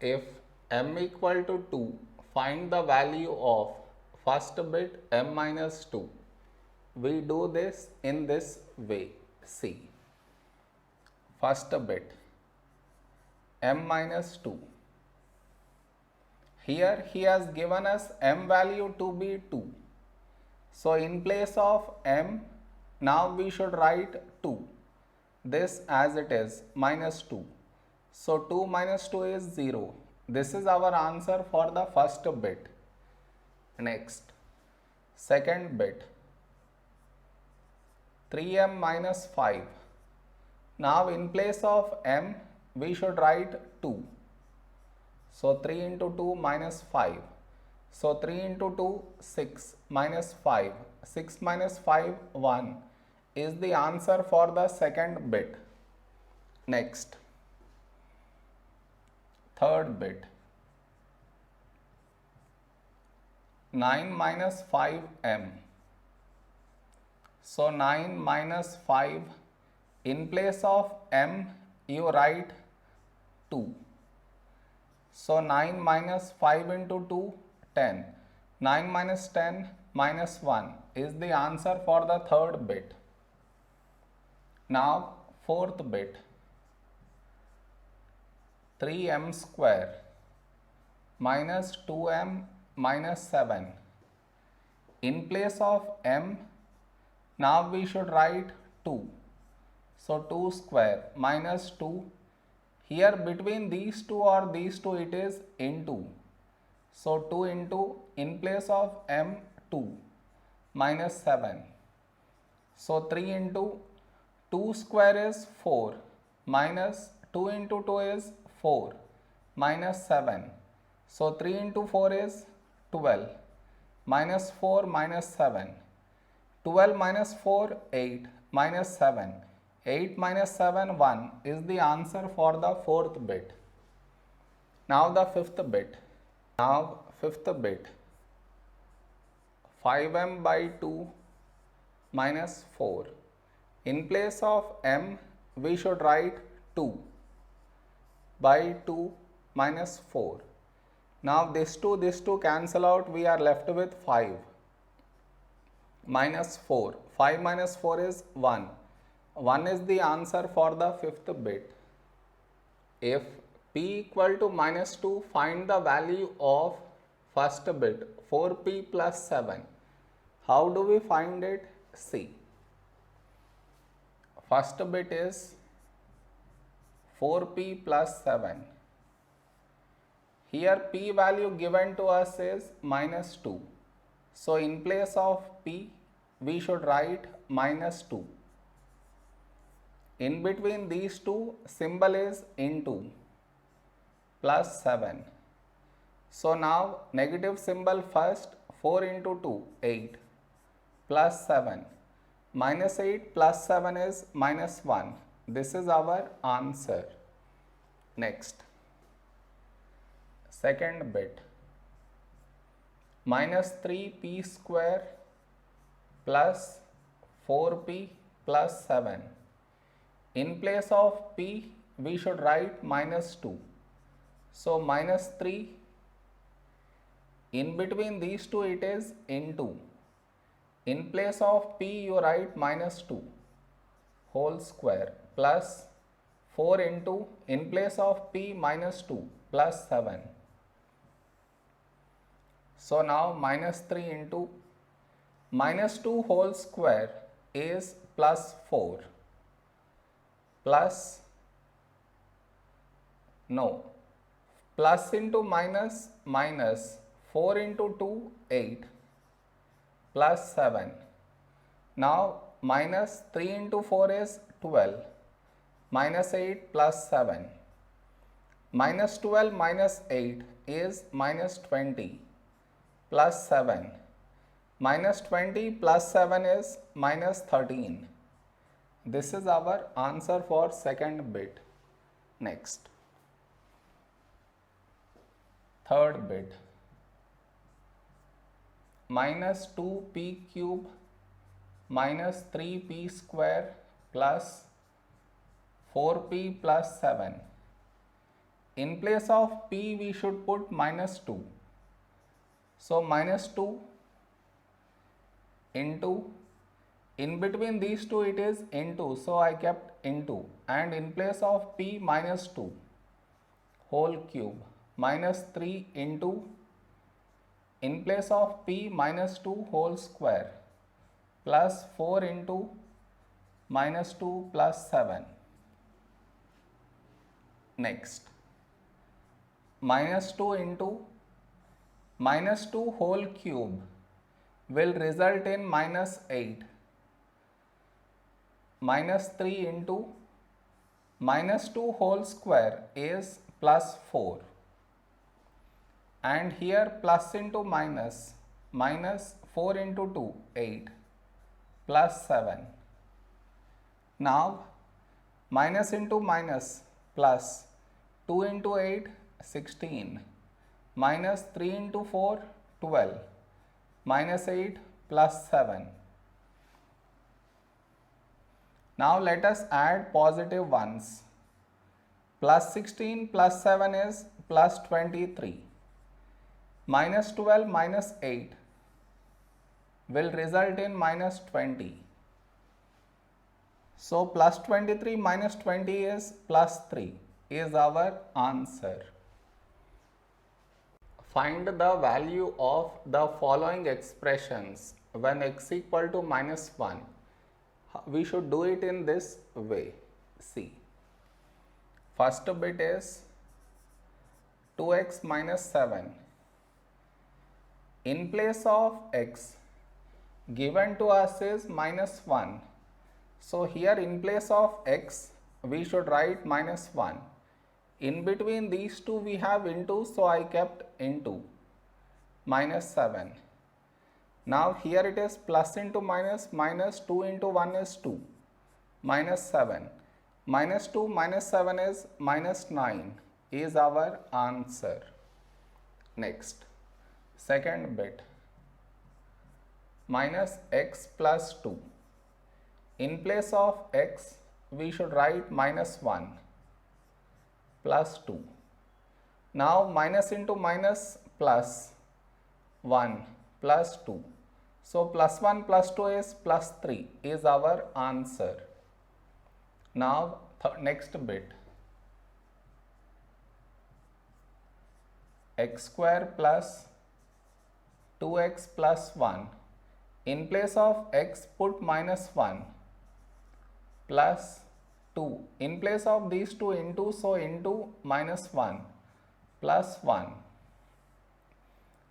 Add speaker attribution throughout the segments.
Speaker 1: If m equal to 2, find the value of first bit m minus 2. We do this in this way. See, first bit m minus 2. Here he has given us m value to be 2. So in place of m, now we should write 2. This as it is, minus 2. So 2 minus 2 is 0. This is our answer for the first bit. Next, second bit 3m minus 5. Now in place of m, we should write 2. So 3 into 2 minus 5. So 3 into 2, 6 minus 5. 6 minus 5, 1 is the answer for the second bit. Next, third bit 9 minus 5m. So 9 minus 5, in place of m you write 2. So 9 minus 5 into 2, 10. 9 minus 10 minus 1 is the answer for the third bit. Now fourth bit 3m square minus 2m minus 7. In place of m, now we should write 2. So 2 square minus 2. Here between these two or these two it is into. So 2 into, in place of m, 2 minus 7. So 3 into 2 square is 4 minus 2 into 2 is 4 minus 7. So 3 into 4 is 12 minus 4 minus 7. 12 minus 4, 8 minus 7. 8 minus 7, 1 is the answer for the fourth bit. Now the fifth bit. Now fifth bit 5m by 2 minus 4. In place of m, we should write 2 by 2 minus 4. Now this 2 cancel out, we are left with 5 minus 4. 5 minus 4 is 1. 1 is the answer for the fifth bit. If p equal to minus 2, find the value of first bit 4p plus 7. How do we find it? See, first bit is 4p plus 7. Here p value given to us is minus 2. So in place of p, we should write minus 2. In between these two, symbol is into, plus 7. So now negative symbol first, 4 into 2, 8, plus 7. Minus 8 plus 7 is minus 1. This is our answer. Next, second bit minus 3p square plus 4p plus 7. In place of p, we should write minus 2. So minus 3. In between these two, it is into. In place of p, you write minus 2 whole square plus 4 into, in place of p, minus 2 plus 7. So now minus 3 into minus 2 whole square is plus 4 plus, no, plus into minus, minus 4 into 2, 8 plus 7. Now minus 3 into 4 is 12 minus 8 plus 7. Minus 12 minus 8 is minus 20 plus 7. Minus 20 plus 7 is minus 13. This is our answer for second bit. Next, third bit minus 2p cube minus 3p square plus 4p plus 7. in place of p we should put minus 2. So minus 2 into, in between these two it is into, so I kept into, and in place of p minus 2 whole cube minus 3 into, in place of p minus 2 whole square plus 4 into minus 2 plus 7. Next, minus 2 into minus 2 whole cube will result in minus 8. Minus 3 into minus 2 whole square is plus 4. And here plus into minus, minus 4 into 2, 8, plus 7. Now minus into minus, plus 2 into 8, 16, minus 3 into 4, 12, minus 8 plus 7. Now let us add positive ones. Plus 16 plus 7 is plus 23. Minus 12 minus 8 will result in minus 20. So plus 23 minus 20 is plus 3 is our answer. Find the value of the following expressions when x equal to minus 1. We should do it in this way. See, first bit is 2x minus 7. In place of x given to us is minus 1. So here in place of x we should write minus 1. In between these two we have into, so I kept into, minus 7. Now here it is plus into minus, minus 2 into 1 is 2, minus 7. Minus 2 minus 7 is minus 9 is our answer. Next, second bit, minus x plus 2. In place of x we should write minus 1 plus 2. Now minus into minus plus 1 plus 2. So plus 1 plus 2 is plus 3 is our answer. Now next bit, x square plus 2x plus 1. In place of x put minus 1 plus 2. In place of these two into, so into minus 1 plus 1.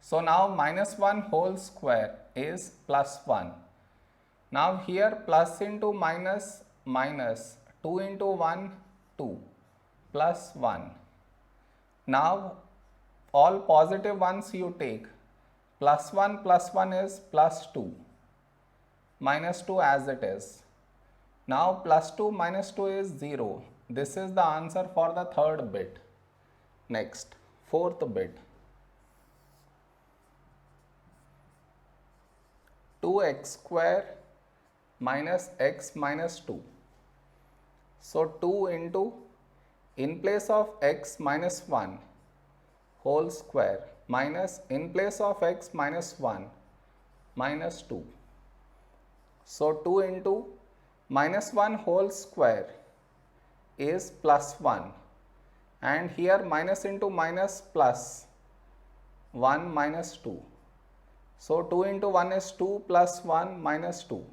Speaker 1: So now minus 1 whole square is plus 1. Now here plus into minus, minus 2 into 1, 2 plus 1. Now all positive ones you take. Plus 1 is plus 2, minus 2 as it is. Now plus 2 minus 2 is 0. This is the answer for the third bit. Next, fourth bit. 2x square minus x minus 2. So 2 into, in place of x minus 1 whole square minus, in place of x minus 1 minus 2. So 2 into minus 1 whole square is plus 1, and here minus into minus plus 1 minus 2. So 2 into 1 is 2 plus 1 minus 2.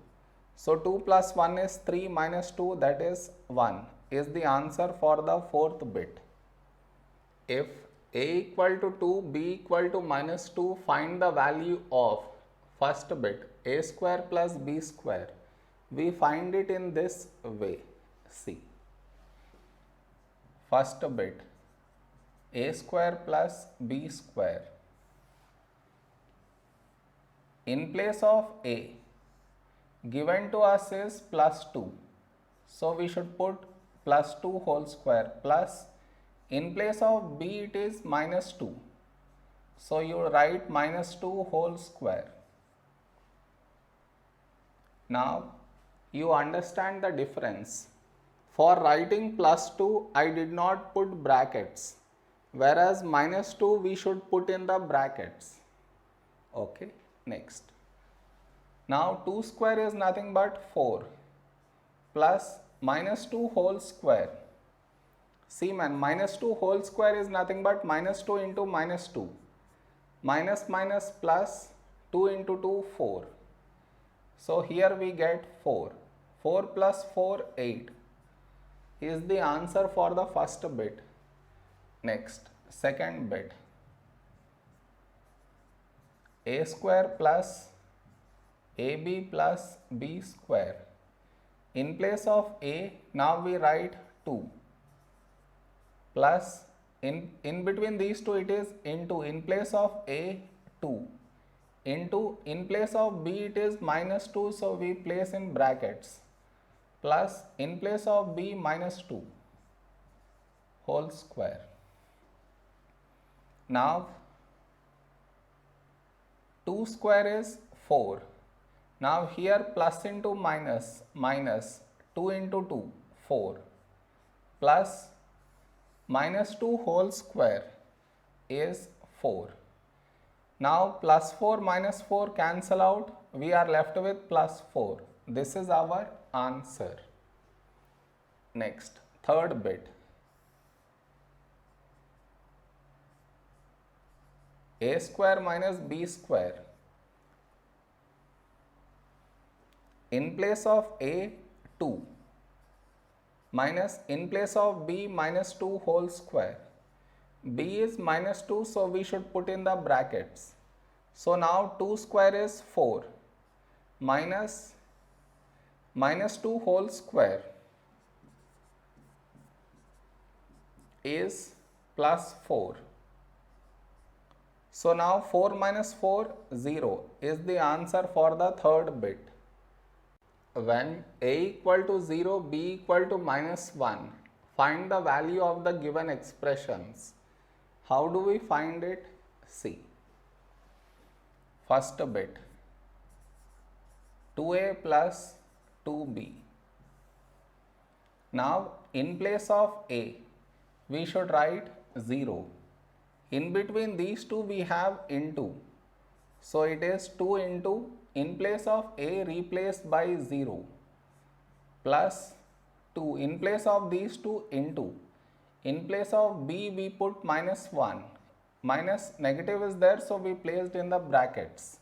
Speaker 1: So 2 plus 1 is 3 minus 2, that is 1 is the answer for the fourth bit. If a equal to 2, b equal to minus 2, find the value of first bit a square plus b square. We find it in this way. See, first bit a square plus b square. In place of a given to us is plus 2. So we should put plus 2 whole square plus, in place of b it is minus 2. So you write minus 2 whole square. Now you understand the difference. For writing plus 2 I did not put brackets. whereas minus 2 we should put in the brackets. Okay, next. Now 2 square is nothing but 4 plus minus 2 whole square. See man, minus 2 whole square is nothing but minus 2 into minus 2. Minus minus plus 2 into 2, 4. So here we get 4. 4 plus 4, 8 is the answer for the first bit. Next, second bit. A square plus AB plus B square. In place of A, now we write 2 plus in between these two it is into, in place of A 2 into, in place of B it is minus 2, so we place in brackets, plus in place of B minus 2 whole square. Now 2 square is 4. Now here plus into minus, minus 2 into 2, 4 plus minus 2 whole square is 4. Now plus 4 minus 4 cancel out, we are left with plus 4. This is our answer. Next, third bit. A square minus B square. In place of A, 2 minus in place of B minus 2 whole square. B is minus 2, so we should put in the brackets. So now 2 square is 4 minus 2 whole square is plus 4. So now 4 minus 4, 0 is the answer for the third bit. When A equal to 0, B equal to minus 1, find the value of the given expressions. How do we find it? See. First bit, 2A plus 2B. Now in place of A, we should write 0. In between these two we have into. So it is 2 into, in place of A replaced by 0 plus 2, in place of these two into, in place of B we put minus 1, minus negative is there, so we placed in the brackets.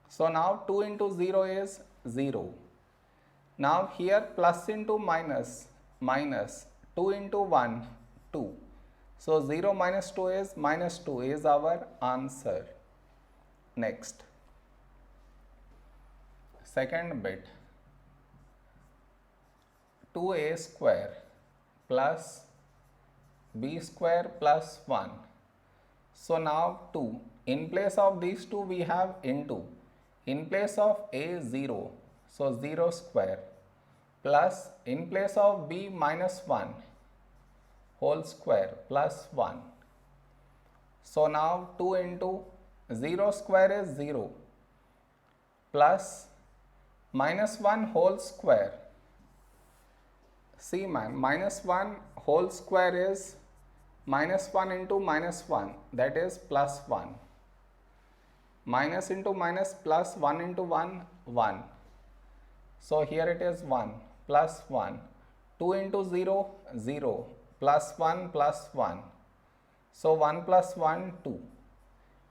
Speaker 1: So now 2 into 0 is 0. Now here plus into minus, minus 2 into 1, 2. So 0 minus 2 is minus 2 is our answer. Next, second bit, 2A square plus B square plus 1. So now 2, in place of these two we have into, in place of A 0, so 0 square plus in place of B minus 1 whole square plus 1. So now 2 into 0 square is 0 plus minus 1 whole square. See man, minus 1 whole square is minus 1 into minus 1, that is plus 1. Minus into minus plus 1 into 1, 1. So here it is 1 plus 1. 2 into 0, 0 plus 1 plus 1. So 1 plus 1, 2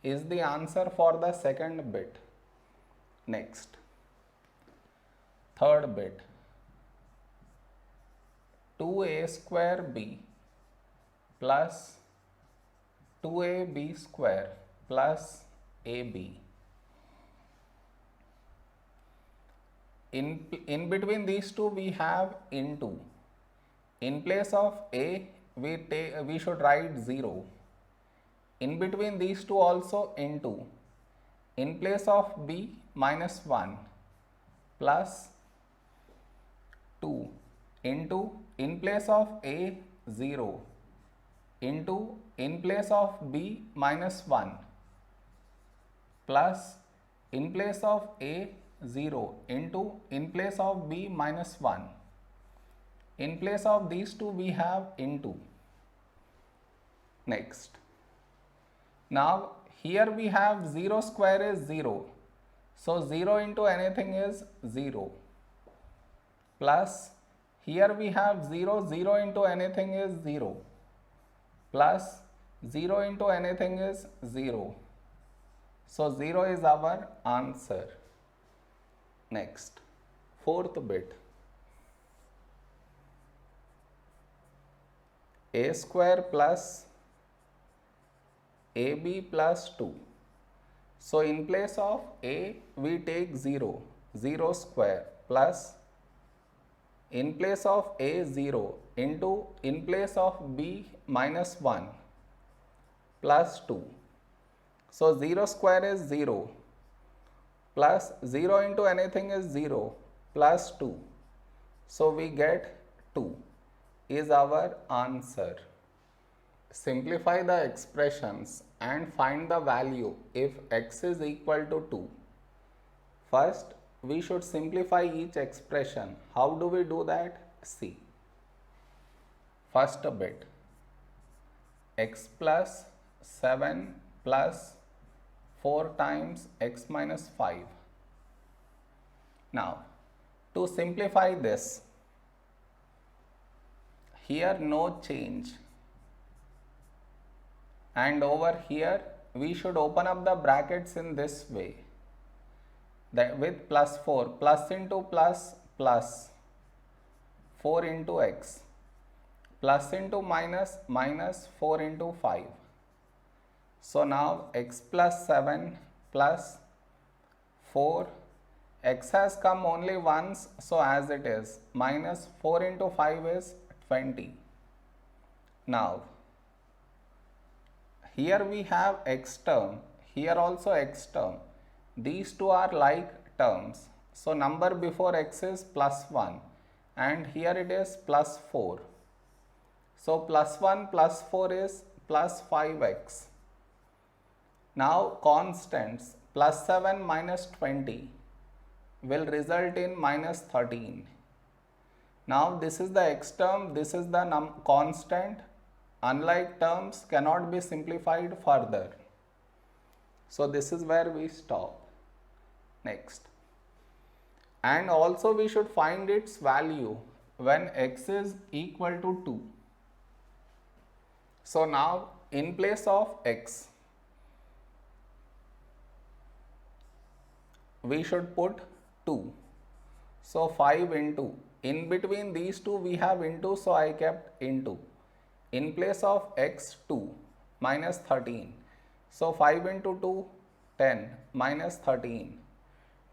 Speaker 1: is the answer for the second bit. Next, third bit, 2A square B plus 2AB square plus AB. In between these two we have into. In place of A we should write 0. In between these two also into. In place of B minus 1 plus 2 into, in place of A 0 into, in place of B minus 1 plus in place of A 0 into, in place of B minus 1. In place of these two we have into. Next. Now here we have 0 square is 0. So 0 into anything is 0. Plus here we have 0, 0 into anything is 0. Plus 0 into anything is 0. So 0 is our answer. Next, fourth bit. A square plus AB plus 2. So in place of A we take 0, 0 square plus in place of A 0 into in place of B minus 1 plus 2. So 0 square is 0 plus 0 into anything is 0 plus 2. So we get 2 is our answer. Simplify the expressions and find the value if x is equal to 2. First, we should simplify each expression. How do we do that? See. First bit, x plus 7 plus 4 times x minus 5. Now, to simplify this, here no change, and over here we should open up the brackets in this way, that with plus 4, plus into plus, plus 4 into x, plus into minus, minus 4 into 5. So now x plus 7 plus 4, x has come only once, so as it is, minus 4 into 5 is 20. Now here we have x term, here also x term. These two are like terms. So number before x is plus 1 and here it is plus 4. So plus 1 plus 4 is plus 5x. Now constants, plus 7 minus 20 will result in minus 13. Now this is the x term, this is the constant. Unlike terms cannot be simplified further. So this is where we stop. Next. And also we should find its value when x is equal to 2. So now in place of x, we should put 2. So 5 into, in between these two we have into, so I kept into. In place of x 2 minus 13. So 5 into 2, 10 minus 13.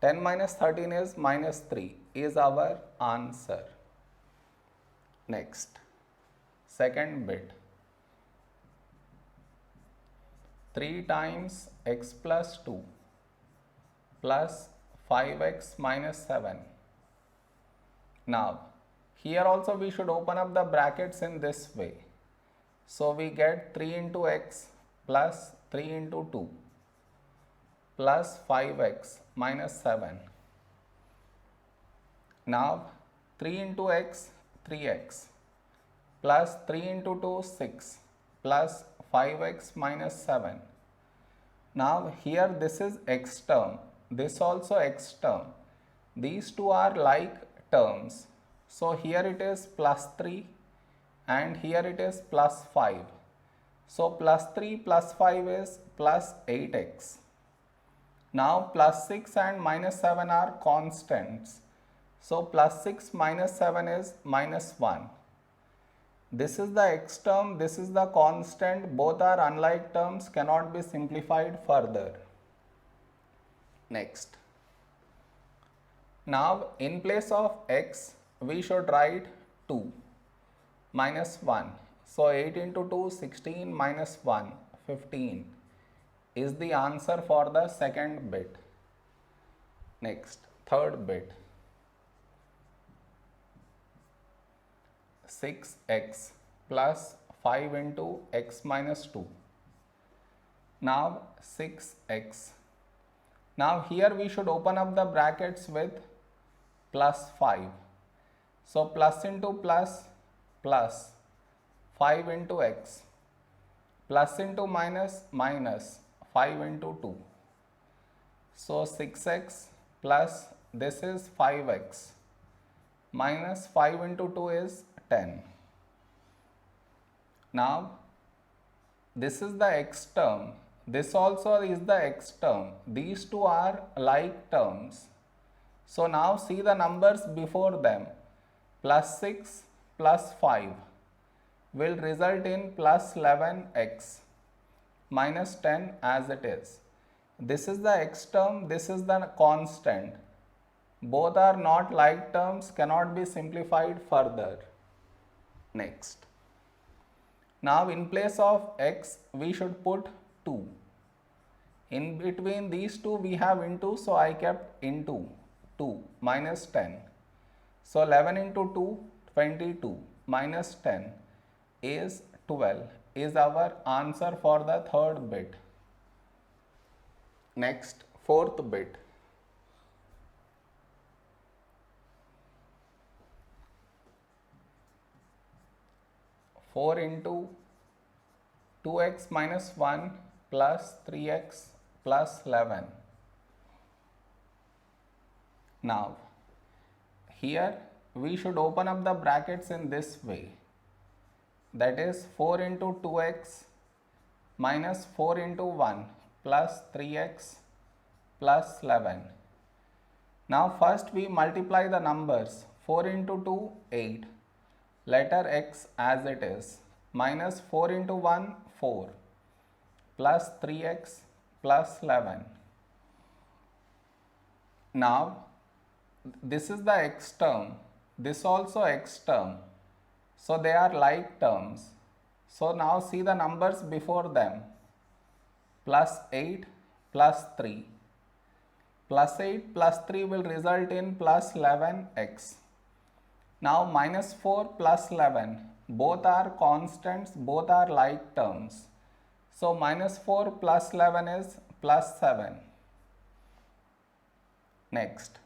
Speaker 1: 10 minus 13 is minus 3 is our answer. Next, second bit. 3 times x plus 2 plus 5x minus 7. Now, here also we should open up the brackets in this way. So we get 3 into x plus 3 into 2 plus 5x minus 7. Now 3 into x, 3x plus 3 into 2, 6 plus 5x minus 7. Now here this is x term, this also x term. These two are like terms. So here it is plus 3 and here it is plus 5. So plus 3 plus 5 is plus 8x. Now plus 6 and minus 7 are constants. So plus 6 minus 7 is minus 1. This is the x term, this is the constant, both are unlike terms, cannot be simplified further. Next. Now in place of x, we should write 2 minus 1. So 8 into 2, 16 minus 1, 15 is the answer for the second bit. Next, third bit. 6x plus 5 into x minus 2. Now 6x. Now here we should open up the brackets with plus 5. So plus into plus, plus 5 into x plus into minus, minus 5 into 2. So 6x plus this is 5x minus 5 into 2 is 10. Now this is the x term, this also is the x term, these two are like terms. So now see the numbers before them, plus 6 plus 5 will result in plus 11x minus 10 as it is. This is the x term, this is the constant. Both are not like terms, cannot be simplified further. Next. Now in place of x we should put 2. In between these two we have into, so I kept into 2 minus 10. So 11 into 2, 22 minus 10 is 12 is our answer for the third bit. Next, fourth bit. Four into 2x minus 1 plus 3x plus 11. Now, here we should open up the brackets in this way. That is 4 into 2x minus 4 into 1 plus 3x plus 11. Now first we multiply the numbers. 4 into 2, 8. Letter x as it is. Minus 4 into 1, 4. Plus 3x plus 11. Now this is the x term. This also x term. So they are like terms. So now see the numbers before them. Plus 8 plus 3. Plus 8 plus 3 will result in plus 11x. Now minus 4 plus 11. Both are constants, both are like terms. So minus 4 plus 11 is plus 7. Next.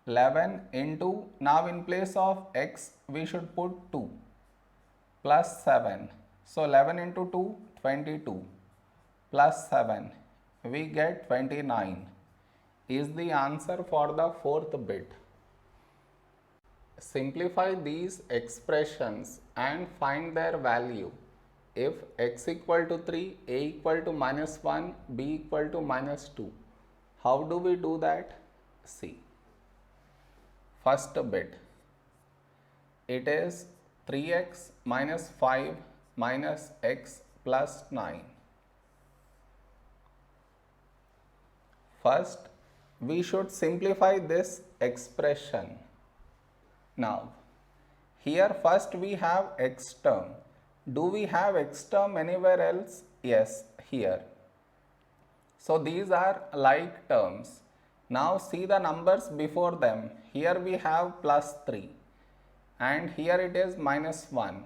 Speaker 1: 11 into, now in place of x we should put 2 plus 7. So 11 into 2, 22 plus 7, we get 29 is the answer for the fourth bit. Simplify these expressions and find their value. If x equal to 3, a equal to minus 1, b equal to minus 2. How do we do that? See. First bit, it is 3x minus 5 minus x plus 9. First, we should simplify this expression. Now, here first we have x term. Do we have x term anywhere else? Yes, here. So these are like terms. Now see the numbers before them. Here we have plus 3 and here it is minus 1.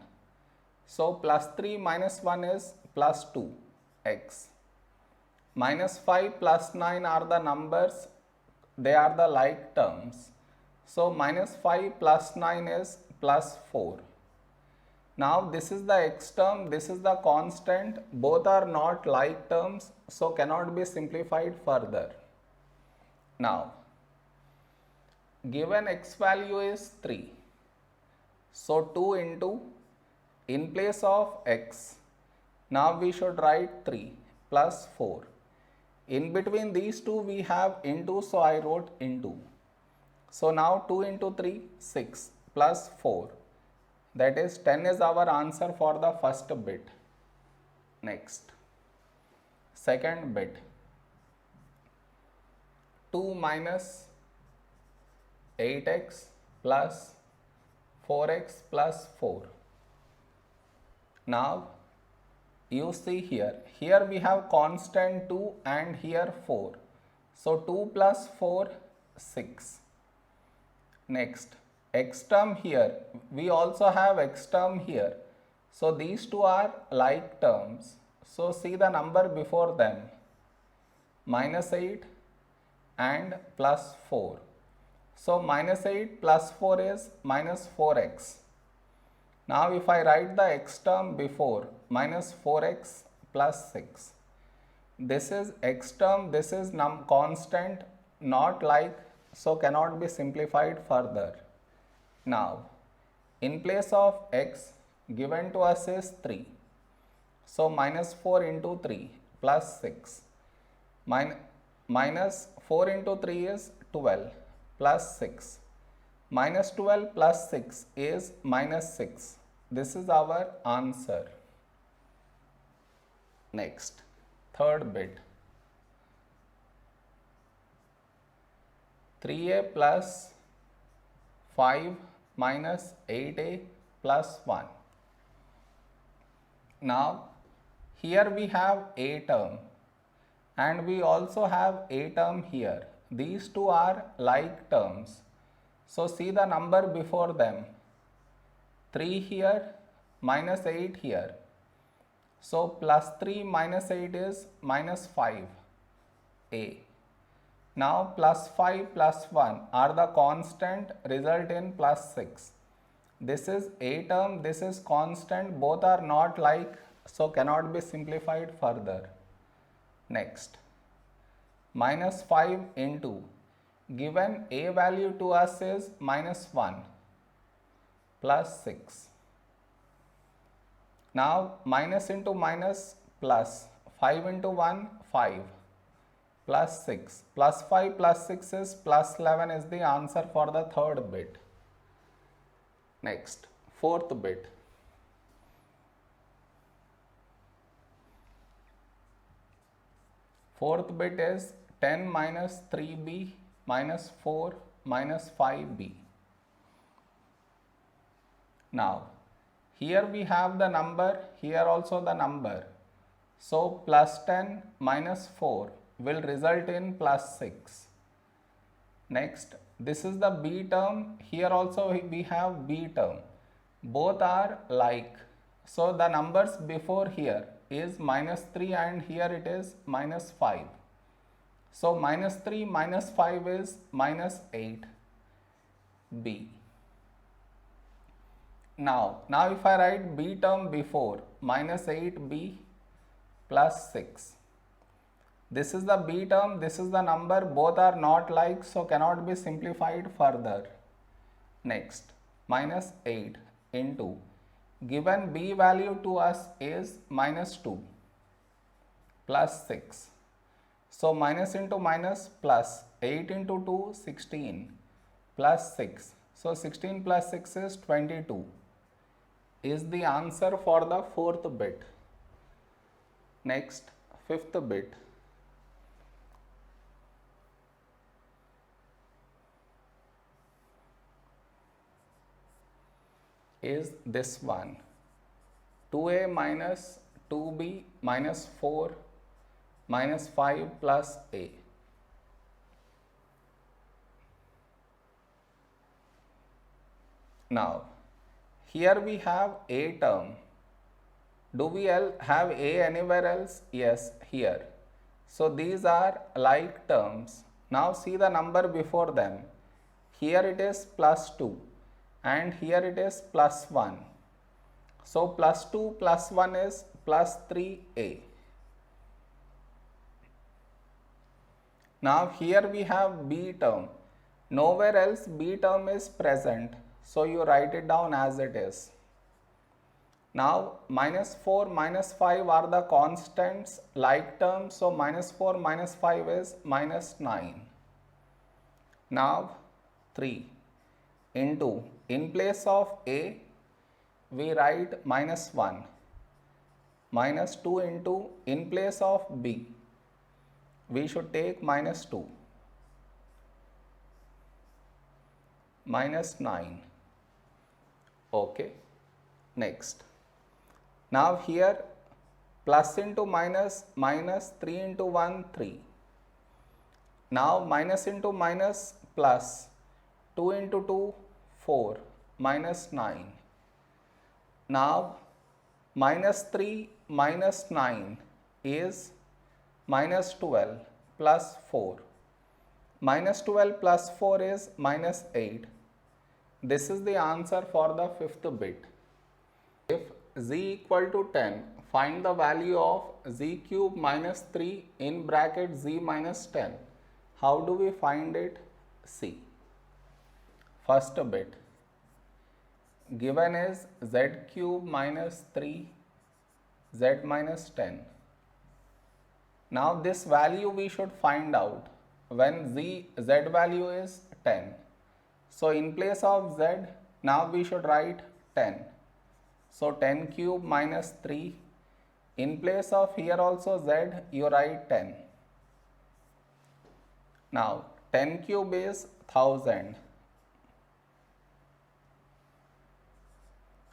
Speaker 1: So plus 3 minus 1 is plus 2x. Minus 5 plus 9 are the numbers, they are the like terms. So minus 5 plus 9 is plus 4. Now this is the x term, this is the constant, both are not like terms, so cannot be simplified further. Now, given x value is 3, so 2 into, in place of x, now we should write 3 plus 4. In between these two we have into, so I wrote into. So now 2 into 3, 6 plus 4, that is 10 is our answer for the first bit. Next, second bit. 2 minus 8x plus 4x plus 4. Now you see here we have constant 2 and here 4. So 2 plus 4, 6. Next, x term here, we also have x term here. So these two are like terms. So see the number before them, minus 8 and plus 4. So minus 8 plus 4 is minus 4x. Now if I write the x term before, minus 4x plus 6. This is x term, this is constant, not like, so cannot be simplified further. Now, in place of x given to us is 3. So, minus 4 into 3 plus 6. Minus 4 into 3 is 12 plus 6. Minus 12 plus 6 is minus 6. This is our answer. Next, third bit. 3a plus 5 minus 8a plus 1. Now, here we have a term and we also have a term here. These two are like terms. So, see the number before them. 3 here, minus 8 here. So, plus 3 minus 8 is minus 5, a. Now, plus 5 plus 1 are the constant, result in plus 6. This is a term, this is constant, both are not like, so cannot be simplified further. Next, minus 5 into, given a value to us is minus 1 plus 6. Now, minus into minus plus, 5 into 1, 5 plus 6. Plus 5 plus 6 is plus 11 is the answer for the third bit. Next, fourth bit. Fourth bit is 10 minus 3b minus 4 minus 5b. Now, here we have the number, here also the number. So, plus 10 minus 4 will result in plus 6. Next, this is the b term, here also we have b term. Both are like. So, the numbers before here is minus 3 and here it is minus 5. So, minus 3 minus 5 is minus 8, b. Now if I write b term before, minus 8b plus 6. This is the b term, this is the number, both are not like, so cannot be simplified further. Next, minus 8 into, given b value to us is minus 2 plus 6. So, minus into minus plus, 8 into 2, 16 plus 6. So, 16 plus 6 is 22. Is the answer for the fourth bit. Next, fifth bit. Is this one. 2a minus 2b minus 4 minus 5 plus a. Now, here we have a term. Do we have a anywhere else? Yes, here. So, these are like terms. Now, see the number before them. Here it is plus 2 and here it is plus 1. So, plus 2 plus 1 is plus 3a. Now, here we have b term. Nowhere else b term is present. So, you write it down as it is. Now, minus 4 minus 5 are the constants like terms. So, minus 4 minus 5 is minus 9. Now, 3 into, in place of a, we write minus 1. Minus 2 into, in place of b, we should take minus 2. Minus 9. Okay. Next. Now here plus into minus, minus 3 into 1, 3. Now minus into minus plus 2 into 2, 4 minus 9. Now minus 3 minus 9 is minus 12 plus 4. Minus 12 plus 4 is minus 8. This is the answer for the fifth bit. If z equal to 10, find the value of z cube minus 3 in bracket z minus 10. How do we find it? See. First bit. Given is z cube minus 3 z minus 10. Now this value we should find out when z value is 10. So in place of z, now we should write 10. So 10 cube minus 3. In place of here also z, you write 10. Now 10 cube is 1000.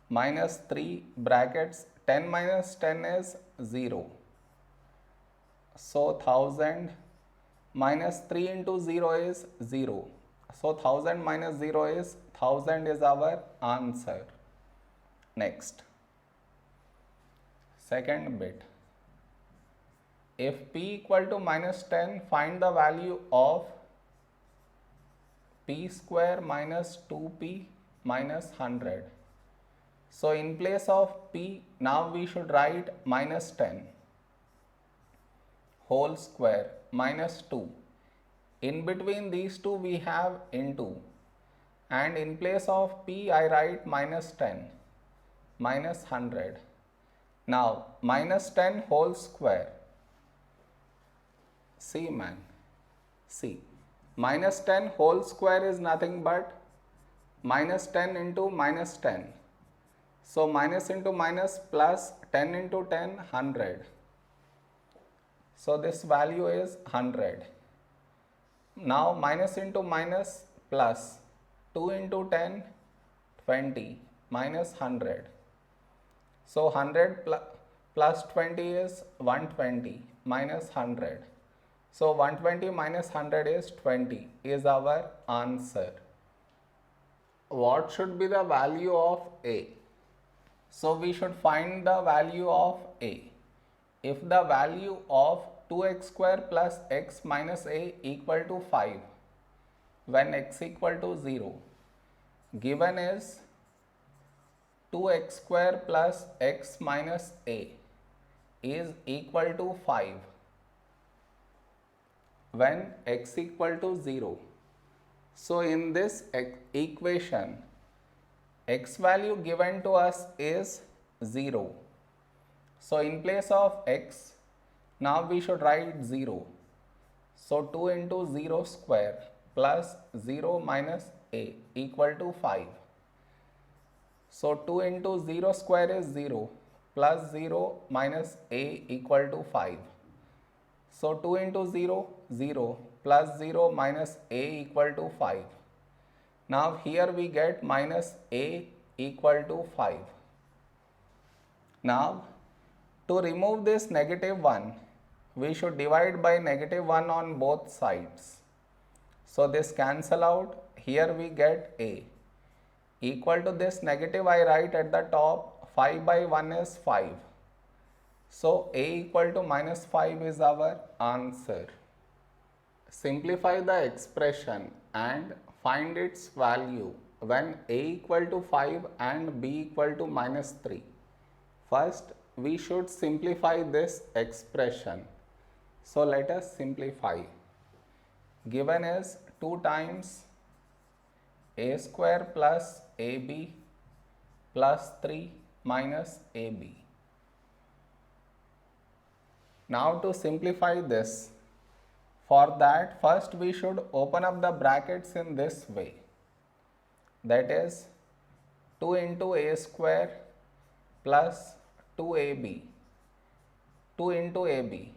Speaker 1: Minus 3 brackets 10 minus 10 is 0. So 1000 minus 3 into 0 is 0. So 1000 minus 0 is 1000 is our answer. Next. Second bit. If p equal to minus 10, find the value of p square minus 2p minus 100. So in place of p, now we should write minus 10 whole square minus 2. In between these two we have into, and in place of p I write minus 10 minus 100. Now minus 10 whole square. See man, see, minus 10 whole square is nothing but minus 10 into minus 10. So minus into minus plus 10 into 10, 100. So this value is 100. Now minus into minus plus 2 into 10, 20 minus 100. So 100 plus 20 is 120 minus 100. So 120 minus 100 is 20 is our answer. What should be the value of a? So we should find the value of a. If the value of 2x square plus x minus a equal to 5 when x equal to 0, given is 2x square plus x minus a is equal to 5 when x equal to 0. So in this equation, x value given to us is 0. So in place of x, now we should write 0. So 2 into 0 square plus 0 minus a equal to 5. So 2 into 0 square is 0 plus 0 minus a equal to 5. So 2 into 0, 0 plus 0 minus a equal to 5. Now here we get minus a equal to 5. Now to remove this negative 1, we should divide by negative 1 on both sides. So this cancel out. Here we get a equal to this negative I write at the top. 5 by 1 is 5. So a equal to minus 5 is our answer. Simplify the expression and find its value when a equal to 5 and b equal to minus 3. First, we should simplify this expression. So let us simplify. Given is 2 times a square plus ab plus 3 minus ab. Now to simplify this, for that first we should open up the brackets in this way. That is 2 into a square plus 2ab, 2 into ab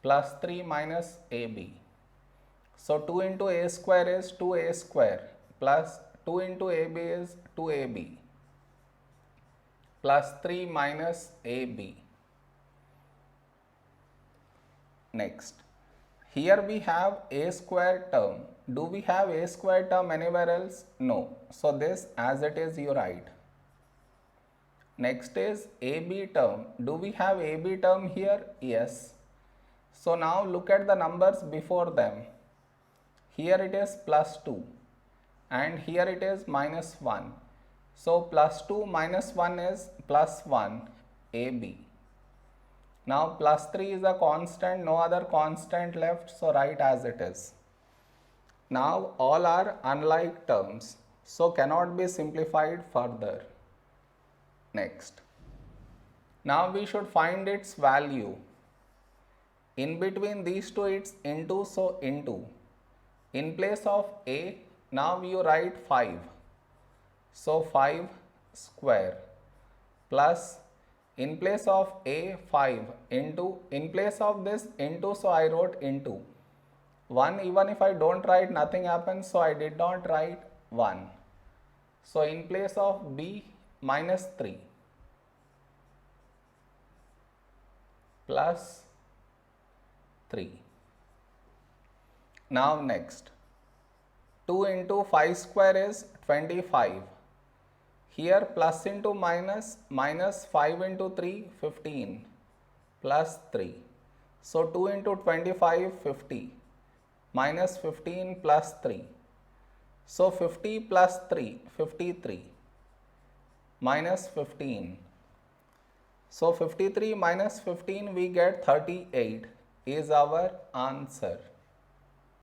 Speaker 1: plus 3 minus ab. So 2 into a square is 2a square plus 2 into ab is 2ab plus 3 minus ab. Next, here we have a square term. Do we have a square term anywhere else? No. So this as it is you write. Next is AB term. Do we have AB term here? Yes. So now look at the numbers before them. Here it is plus 2 and here it is minus 1. So plus 2 minus 1 is plus 1 AB. Now plus 3 is a constant, no other constant left, so write as it is. Now all are unlike terms, so cannot be simplified further. Next. Now we should find its value. In between these two it's into, so into. In place of a, now you write 5. So 5 square plus in place of a 5 into, in place of this into, so I wrote into. 1, even if I don't write, nothing happens, so I did not write 1. So in place of b, minus 3 plus 3. Now next, 2 into 5 square is 25. Here plus into minus, minus 5 into 3, 15 plus 3. So 2 into 25, 50 minus 15 plus 3. So 50 plus 3, 53 minus 15. So 53 minus 15 we get 38 is our answer.